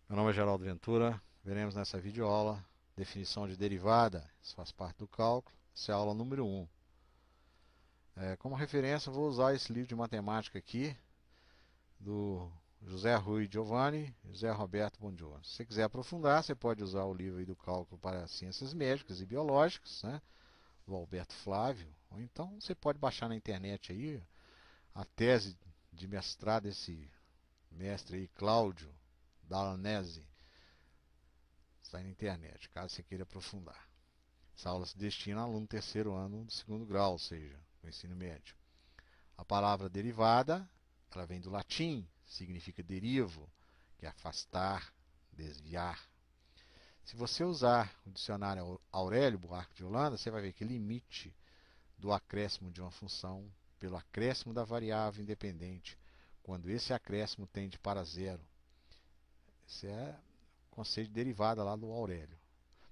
Meu nome é Geraldo Ventura. Veremos nessa videoaula definição de derivada. Isso faz parte do cálculo. Essa é a aula número 1. Como referência, eu vou usar esse livro de matemática aqui, do José Rui Giovanni e José Roberto Bongiorno. Se você quiser aprofundar, você pode usar o livro aí do cálculo para ciências médicas e biológicas, né, do Alberto Flávio. Ou então você pode baixar na internet aí a tese de mestrado desse mestre aí, Cláudio Dalanese. Está na internet, caso você queira aprofundar. Essa aula se destina a aluno terceiro ano do segundo grau, ou seja, do ensino médio. A palavra derivada, ela vem do latim, significa derivo, que é afastar, desviar. Se você usar o dicionário Aurélio Buarque de Holanda, você vai ver que limite do acréscimo de uma função pelo acréscimo da variável independente, quando esse acréscimo tende para zero. Esse é o conceito de derivada lá do Aurélio.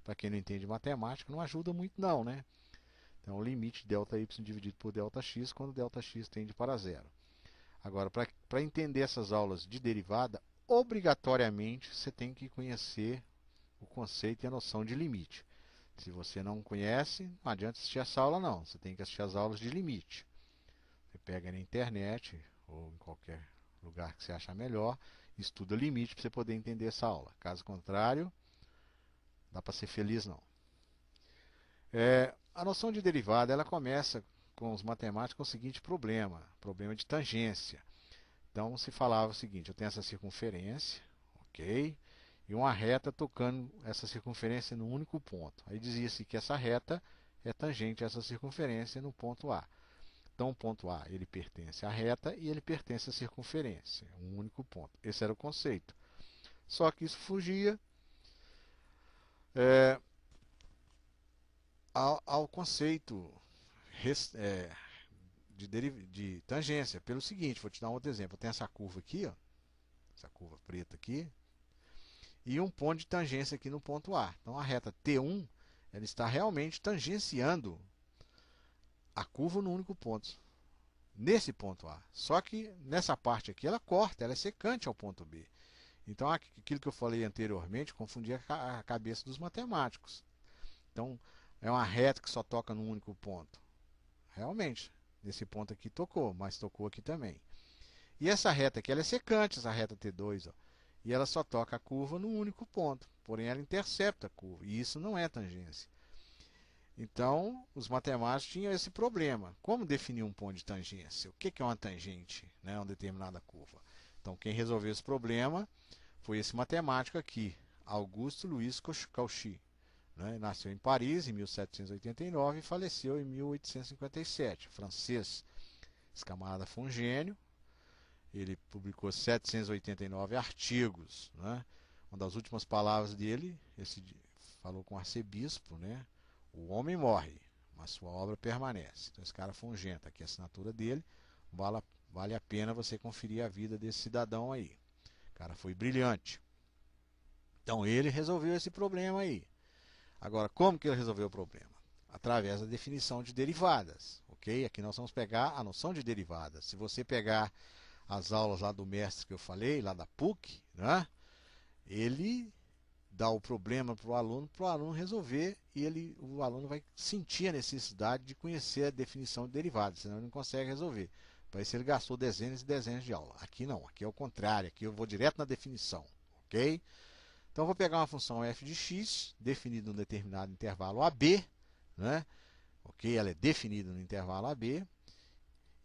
Para quem não entende matemática, não ajuda muito não, né? Então, o limite de ΔY dividido por ΔX quando ΔX tende para zero. Agora, para entender essas aulas de derivada, obrigatoriamente você tem que conhecer o conceito e a noção de limite. Se você não conhece, não adianta assistir essa aula não. Você tem que assistir as aulas de limite. Você pega na internet ou em qualquer lugar que você achar melhor, estuda limite para você poder entender essa aula. Caso contrário, dá para ser feliz não. A noção de derivada ela começa com os matemáticos com o seguinte problema de tangência. Então se falava o seguinte: eu tenho essa circunferência, ok, e uma reta tocando essa circunferência num único ponto. Aí dizia-se que essa reta é tangente a essa circunferência no ponto A. Então o ponto A ele pertence à reta e ele pertence à circunferência, um único ponto. Esse era o conceito. Só que isso fugia é, ao conceito é, de tangência. Pelo seguinte, vou te dar um outro exemplo. Eu tenho essa curva aqui, ó, essa curva preta aqui, e um ponto de tangência aqui no ponto A. Então a reta T1 ela está realmente tangenciando a curva no único ponto, nesse ponto A. Só que nessa parte aqui ela corta, ela é secante ao ponto B. Então aquilo que eu falei anteriormente confundia a cabeça dos matemáticos. Então é uma reta que só toca num único ponto. Realmente, nesse ponto aqui tocou, mas tocou aqui também. E essa reta aqui ela é secante, essa reta T2, ó, e ela só toca a curva num único ponto, porém ela intercepta a curva, e isso não é tangência. Então, os matemáticos tinham esse problema. Como definir um ponto de tangência? O que é uma tangente, né, uma determinada curva? Então, quem resolveu esse problema foi esse matemático aqui, Auguste Louis Cauchy. Né? Nasceu em Paris em 1789 e faleceu em 1857, francês. Esse camarada foi um gênio. Ele publicou 789 artigos. Né? Uma das últimas palavras dele, falou com o arcebispo, né? O homem morre, mas sua obra permanece. Então esse cara foi um gênio. Aqui a assinatura dele. Vale a pena você conferir a vida desse cidadão aí. O cara foi brilhante. Então ele resolveu esse problema aí. Agora, como que ele resolveu o problema? Através da definição de derivadas, ok? Aqui nós vamos pegar a noção de derivadas. Se você pegar as aulas lá do mestre que eu falei, lá da PUC, né? Ele dá o problema para o aluno resolver e o aluno vai sentir a necessidade de conhecer a definição de derivadas, senão ele não consegue resolver. Para isso ele gastou dezenas e dezenas de aulas. Aqui não, aqui é o contrário, aqui eu vou direto na definição, ok? Então eu vou pegar uma função f de x, definida em um determinado intervalo AB, né? Ok? Ela é definida no intervalo AB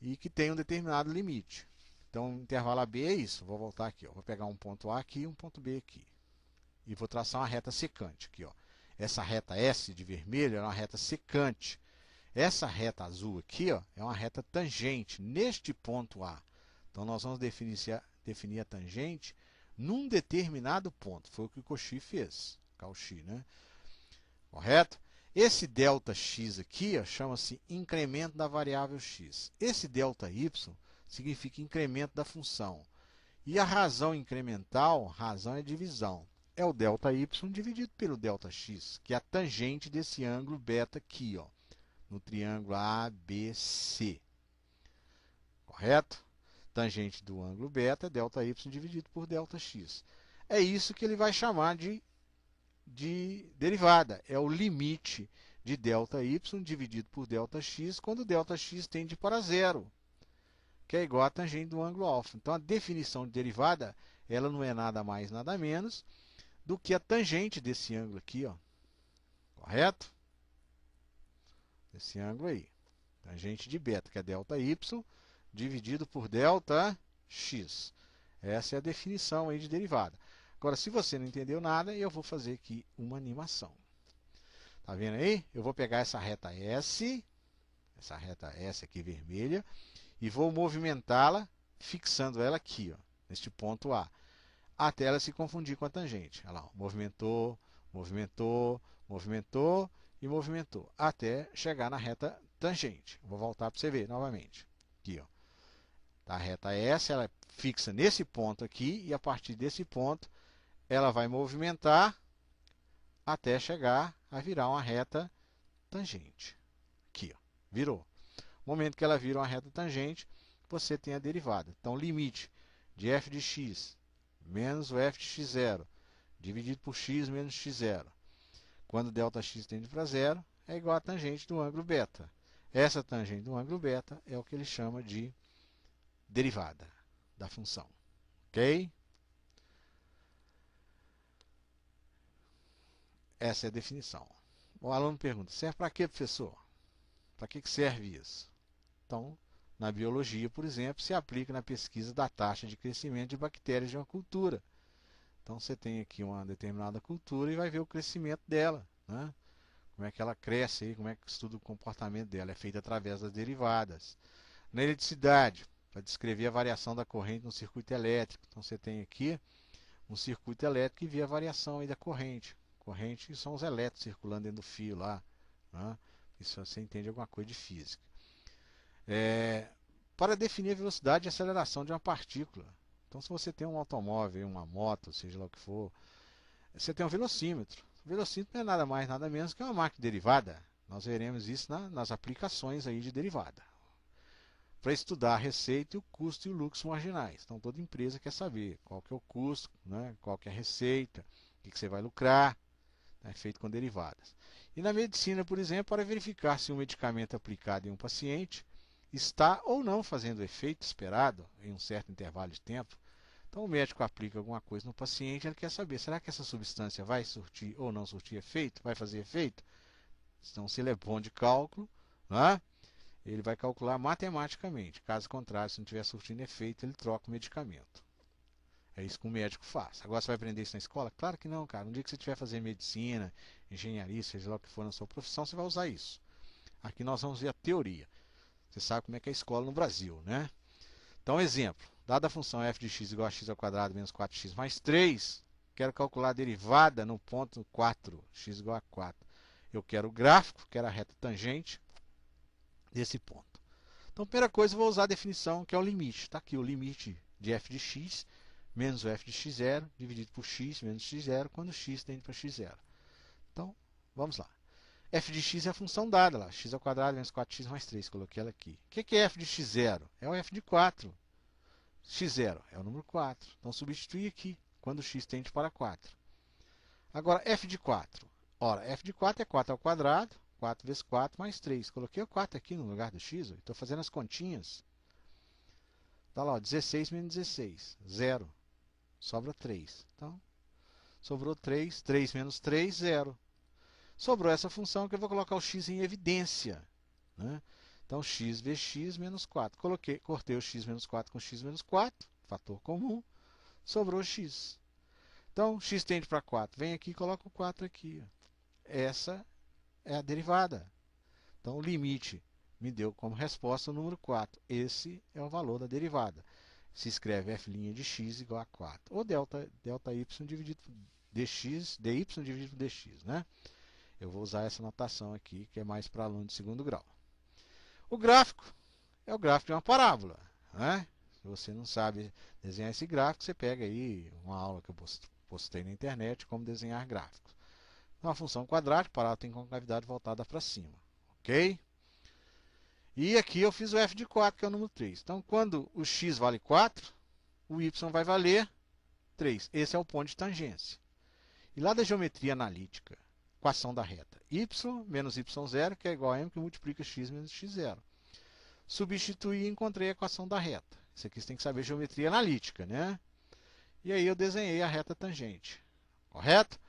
e que tem um determinado limite. Então o intervalo AB é isso. Vou voltar aqui, ó. Vou pegar um ponto A aqui e um ponto B aqui. E vou traçar uma reta secante aqui, ó. Essa reta S de vermelho é uma reta secante. Essa reta azul aqui, ó, é uma reta tangente neste ponto A. Então nós vamos definir a tangente num determinado ponto. Foi o que o Cauchy fez. Cauchy, né? Correto? Esse ΔX aqui chama-se incremento da variável x. Esse ΔY significa incremento da função. E a razão incremental, razão é divisão. É o ΔY dividido pelo ΔX, que é a tangente desse ângulo beta aqui, ó, no triângulo ABC. Correto? Tangente do ângulo beta é ΔY dividido por ΔX. é isso que ele vai chamar de derivada. É o limite de ΔY dividido por ΔX, quando ΔX tende para zero, que é igual a tangente do ângulo alfa. Então, a definição de derivada, ela não é nada mais, nada menos do que a tangente desse ângulo aqui, ó. Correto? Esse ângulo aí. Tangente de beta, que é ΔY, dividido por ΔX. Essa é a definição aí de derivada. Agora, se você não entendeu nada, eu vou fazer aqui uma animação. Tá vendo aí? Eu vou pegar essa reta S aqui vermelha, e vou movimentá-la, fixando ela aqui, ó, neste ponto A, até ela se confundir com a tangente. Olha lá, ó, movimentou, movimentou, movimentou e movimentou, até chegar na reta tangente. Vou voltar para você ver novamente. Aqui, ó. Tá, a reta S, ela fixa nesse ponto aqui, e a partir desse ponto, ela vai movimentar até chegar a virar uma reta tangente. Aqui, ó, virou. No momento que ela vira uma reta tangente, você tem a derivada. Então, o limite de f de x menos o f de x0 dividido por x menos x0, quando ΔX tende para zero, é igual a tangente do ângulo beta. Essa tangente do ângulo beta é o que ele chama de derivada da função. Ok? Essa é a definição. O aluno pergunta, serve para quê, professor? Para que serve isso? Então, na biologia, por exemplo, se aplica na pesquisa da taxa de crescimento de bactérias de uma cultura. Então, você tem aqui uma determinada cultura e vai ver o crescimento dela, né? Como é que ela cresce, aí, como é que estuda o comportamento dela. É feito através das derivadas. Na eletricidade, para descrever a variação da corrente no circuito elétrico. Então, você tem aqui um circuito elétrico e vê a variação aí da corrente. Corrente são os elétrons circulando dentro do fio lá, né? Isso você entende alguma coisa de física. Para definir a velocidade e aceleração de uma partícula. Então, se você tem um automóvel, uma moto, seja lá o que for, você tem um velocímetro. O velocímetro não é nada mais, nada menos que uma máquina derivada. Nós veremos isso nas aplicações aí de derivada. Para estudar a receita, o custo e o lucro marginais. Então, toda empresa quer saber qual que é o custo, né, qual que é a receita, o que você vai lucrar, né, feito com derivadas. E na medicina, por exemplo, para verificar se um medicamento aplicado em um paciente está ou não fazendo o efeito esperado em um certo intervalo de tempo. Então, o médico aplica alguma coisa no paciente, ele quer saber, será que essa substância vai surtir ou não surtir efeito? Vai fazer efeito? Então, se ele é bom de cálculo, né, ele vai calcular matematicamente. Caso contrário, se não estiver surtindo efeito, ele troca o medicamento. É isso que o médico faz. Agora, você vai aprender isso na escola? Claro que não, cara. Um dia que você estiver fazendo medicina, engenharia, seja lá o que for na sua profissão, você vai usar isso. Aqui nós vamos ver a teoria. Você sabe como é que é a escola no Brasil, né? Então, exemplo. Dada a função f de x igual a x ao quadrado menos 4x mais 3, quero calcular a derivada no ponto 4, x igual a 4. Eu quero o gráfico, quero a reta tangente desse ponto. Então, primeira coisa, eu vou usar a definição que é o limite. Está aqui o limite de f de x menos o f de x0 dividido por x menos x0, quando x tende para x0. Então, vamos lá. F de x é a função dada lá, x ao quadrado menos 4x mais 3, coloquei ela aqui. O que é f de x0? É o f de 4. x0 é o número 4. Então, substitui aqui, quando x tende para 4. Agora, f de 4. Ora, f de 4 é 4 ao quadrado, 4 vezes 4 mais 3. Coloquei o 4 aqui no lugar do x, estou fazendo as continhas. Está lá, ó, 16 menos 16, 0. Sobra 3. Então, sobrou 3, 3 menos 3, 0. Sobrou essa função que eu vou colocar o x em evidência, né? Então, x vezes x menos 4. Cortei o x menos 4 com x menos 4, fator comum, sobrou x. Então, x tende para 4. Vem aqui e coloca o 4 aqui. Essa é a derivada. Então, o limite me deu como resposta o número 4. Esse é o valor da derivada. Se escreve f' de x igual a 4. Ou delta y dividido por dx, dy dividido por dx, né? Eu vou usar essa notação aqui, que é mais para aluno de segundo grau. O gráfico é o gráfico de uma parábola, né? Se você não sabe desenhar esse gráfico, você pega aí uma aula que eu postei na internet, como desenhar gráficos. Uma função quadrática, parábola tem concavidade voltada para cima, ok? E aqui eu fiz o f de 4, que é o número 3. Então, quando o x vale 4, o y vai valer 3. Esse é o ponto de tangência. E lá da geometria analítica, equação da reta y menos y0, que é igual a m que multiplica x menos x0. Substituí e encontrei a equação da reta. Isso aqui você tem que saber geometria analítica, né? E aí eu desenhei a reta tangente. Correto?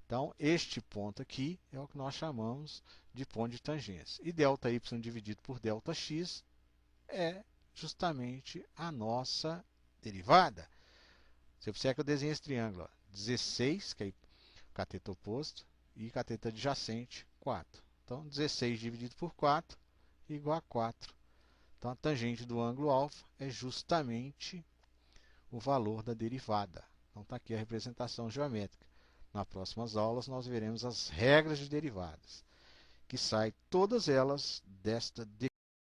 Então, este ponto aqui é o que nós chamamos de ponto de tangência. E ΔY dividido por ΔX é justamente a nossa derivada. Você observa que eu desenhei esse triângulo. Ó, 16, que é cateto oposto, e cateto adjacente, 4. Então, 16 dividido por 4 igual a 4. Então, a tangente do ângulo alfa é justamente o valor da derivada. Então, está aqui a representação geométrica. Nas próximas aulas, nós veremos as regras de derivadas, que saem todas elas desta